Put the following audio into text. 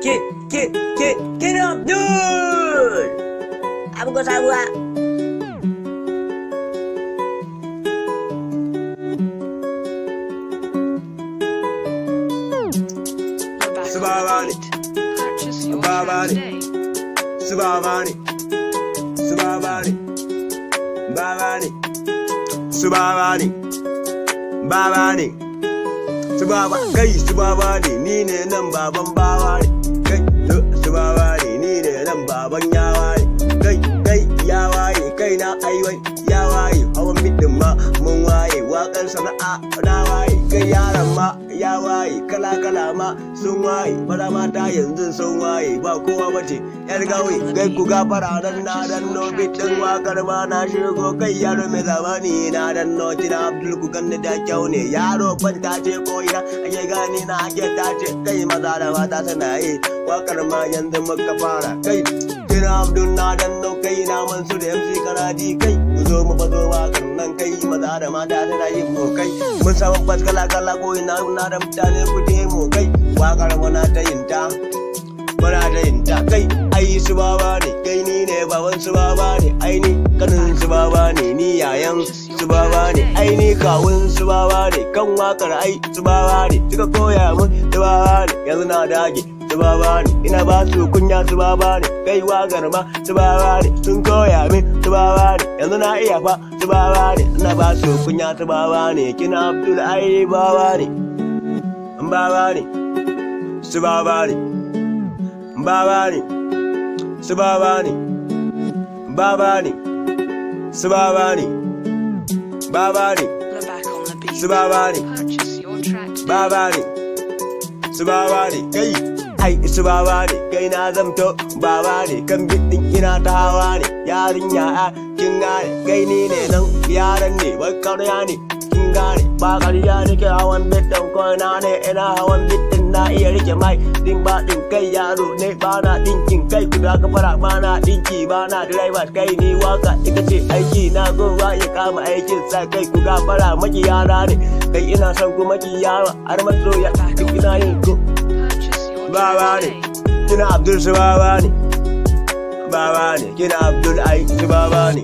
Kina Abdul. Apa kau salah buat? Subabani, Subabani, Subabani, Subabani, Babani, Subabani, Babani, Subaba, kai Subabani, ni ne nan baban bawa ne, kai Subabani, ni ne nan baban yawa ne, kai yawa ne, kai na aiwai yawa ne, hawan bidin ma mun waye, waƙar sana'a na waye, kai yaran ma ya waye, kala ma sun waye, maza mata yanzu sun waye, ba kowa bace yar gawe, kai ku gafara nan na danno bidin wakar ma na shigo, kai yaro mai zamani na danno kina Abdul ku ganni da kyau ne, yaro kwanta ce ko ina ake gani na ake tace, kai maza da mata suna yi wakar ma yanzu muka fara, kai kina Abdul na danno, kai na Mansur da MC Karaji, kai ku zo mu fado wakar nan, kai maza da mata suna yi mu, kai mun samu bas kala ko ina na da mutane ku je mu, kai wakar muna ta yin ta muna ta yin ta, kai ai su baba ne, kai ni ne baban su baba ne, ai ni kanin su baba ne, ni yayan su baba ne, ai ni kawun su baba ne, kan wakar ai su baba ne, suka koya mun su baba ne, yanzu na dage su baba ne, ina ba su kunya su baba ne, kai wakar ma su baba ne, sun koya min su baba ne, yanzu na iya fa su baba ne, ina ba su kunya su baba ne, kina Abdul ai baba ne, baba ne, su baba ne, baba ne, su baba ne, baba ne, su baba ne, baba ne, su baba ne, baba ne, su baba ne, kai ai su baba ne, kai na zamto baba ne, kan bidin ina ta hawa ne, yarinya a kin gane, kai ni ne nan yaran ne, bakar ya ne kin gane, ba ƙarya nake hawan bidin ko na ne, ina hawan bidin na iya rike mai din ba din, kai yaro ne ba na dinkin, kai ku da fara ba na dinki, ba na driver, kai ni waka ita ce aiki na, gowa ya kama aikin sa, kai ku fara maki yara ne, kai ina son ku maki yara har masoya duk ina yin ku baba ne, kina Abdul su baba ne, baba ne, kina Abdul ai su baba ne.